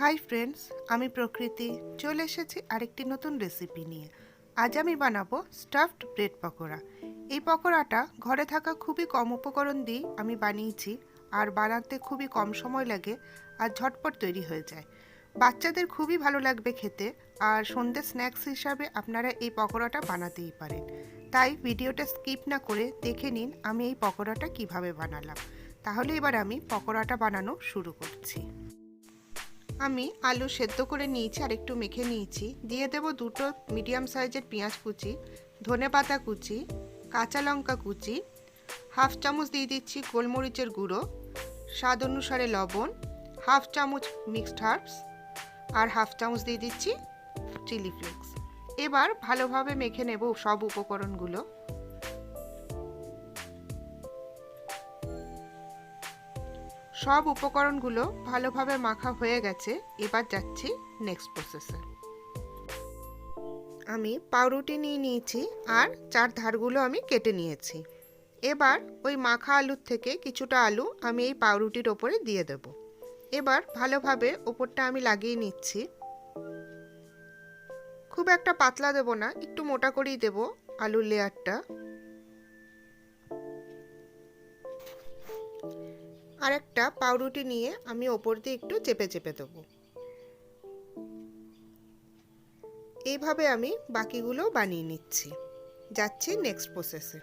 Hi friends आमी प्रकृति चले एसेছি আরেকটি নতুন রেসিপি নিয়ে। আজ আমি বানাবো স্টাফড ব্রেড পকোড়া। এই পকোড়াটা ঘরে থাকা খুবই কম উপকরণ দিয়ে আমি বানিয়েছি আর বানাতে খুবই কম সময় লাগে আর ঝটপট তৈরি হয়ে যায়। বাচ্চাদের খুবই ভালো লাগবে খেতে আর সন্ধ্যে স্ন্যাক্স হিসাবে আপনারা এই পকোড়াটা বানাতেই পারেন। তাই ভিডিওটা স্কিপ না করে দেখে নিন আমি এই পকোড়াটা কিভাবে বানালাম। তাহলে এবার আমি পকোড়াটা বানানো শুরু করছি। আমি আলু সেদ্ধ করে নিয়েছি আর একটু মেখে নিয়েছি। দিয়ে দেব দুটো মিডিয়াম সাইজের পেঁয়াজ কুচি, ধনেপাতা কুচি, কাঁচা লঙ্কা কুচি, হাফ চামচ দিয়ে দিচ্ছি গোলমরিচের গুঁড়ো, স্বাদ অনুসারে লবণ, হাফ চামচ মিক্সড হার্বস আর হাফ চামচ দিয়ে দিচ্ছি চিলি ফ্লেক্স। এবার ভালোভাবে মেখে নেব সব উপকরণগুলো। সব উপকরণগুলো ভালোভাবে মাখা হয়ে গেছে। এবার যাচ্ছি নেক্সট প্রসেসে। আমি পাউরুটি নিয়ে নিয়েছি আর চার ধারগুলো আমি কেটে নিয়েছি। এবার ওই মাখা আলুর থেকে কিছুটা আলু আমি এই পাউরুটির ওপরে দিয়ে দেব। এবার ভালোভাবে ওপরটা আমি লাগিয়ে নিচ্ছি। খুব একটা পাতলা দেব না, একটু মোটা করেই দেব আলুর লেয়ারটা। আর একটা পাউরুটি নিয়ে আমি ওপর দিয়ে একটু চেপে চেপে দেবো। এইভাবে আমি বাকিগুলো বানিয়ে নিচ্ছি। যাচ্ছি নেক্সট প্রসেসে।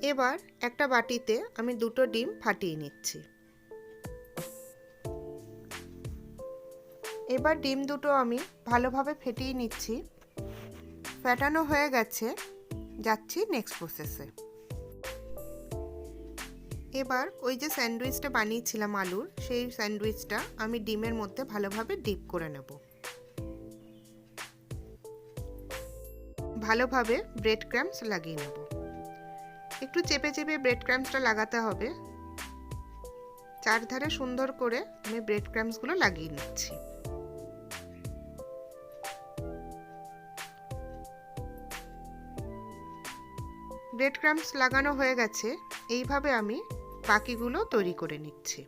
এবার একটা বাটিতে আমি দুটো ডিম ফাটিয়ে নিচ্ছি। এবার ডিম দুটো আমি ভালোভাবে ফেটিয়ে নিচ্ছি। ফেটানো হয়ে গেছে। যাচ্ছি নেক্সট প্রসেসে। এবার ওই যে স্যান্ডউইচটা বানিয়েছিলাম আলুর, সেই স্যান্ডউইচটা আমি ডিমের মধ্যে ভালোভাবে ডিপ করে নেব। ভালোভাবে ব্রেড ক্রাম্বস লাগিয়ে নেব। একটু চেপে চেপে ব্রেড ক্রাম্বসটা লাগাতে হবে। চারধারে সুন্দর করে আমি ব্রেড ক্রাম্বসগুলো লাগিয়ে নিচ্ছি। ব্রেড ক্রাম্বস লাগানো হয়ে গেছে। এইভাবে আমি বাকিগুলো তৈরি করে নিচ্ছি।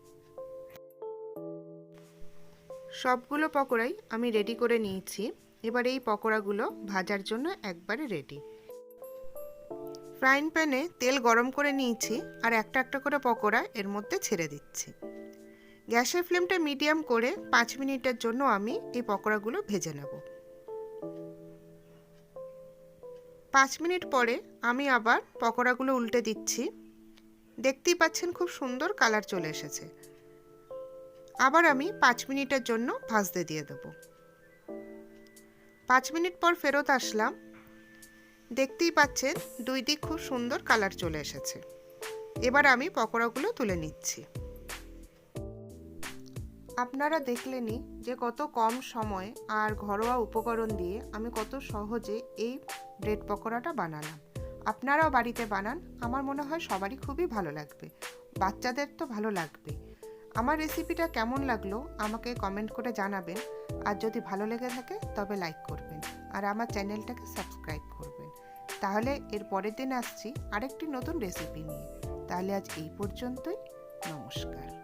সবগুলো পকোড়াই আমি রেডি করে নিয়েছি। এবার এই পকোড়াগুলো ভাজার জন্য একবারে রেডি। ফ্রাইং প্যানে তেল গরম করে নিয়েছি আর একটা একটা করে পকোড়া এর মধ্যে ছেড়ে দিচ্ছি। গ্যাসের ফ্লেমটা মিডিয়াম করে 5 মিনিটের জন্য আমি এই পকোড়াগুলো ভেজে নেব। 5 মিনিট পরে আমি আবার পকোড়াগুলো উল্টে দিচ্ছি। দেখতেই পাচ্ছেন খুব সুন্দর কালার চলে এসেছে। আবার আমি 5 মিনিটের জন্য ভাজতে দিয়ে দেব। 5 মিনিট পর ফেরত আসলাম। দেখতেই পাচ্ছেন দুই দিক খুব সুন্দর কালার চলে এসেছে। এবার আমি পকোড়াগুলো তুলে নিচ্ছি। আপনারা দেখলেনই যে কত কম সময় আর ঘরোয়া উপকরণ দিয়ে আমি কত সহজে এই ব্রেড পকোড়াটা বানালাম। আপনারাও বাড়িতে বানান, আমার মনে হয় সবারই খুবই ভালো লাগবে। বাচ্চাদের তো ভালো লাগবে। আমার রেসিপিটা কেমন লাগলো আমাকে কমেন্ট করে জানাবেন। আর যদি ভালো লেগে থাকে তবে লাইক করবেন আর আমার চ্যানেলটাকে সাবস্ক্রাইব করবেন। তাহলে এর পরের দিন আসছি আরেকটি নতুন রেসিপি নিয়ে। তাহলে আজ এই পর্যন্তই। নমস্কার।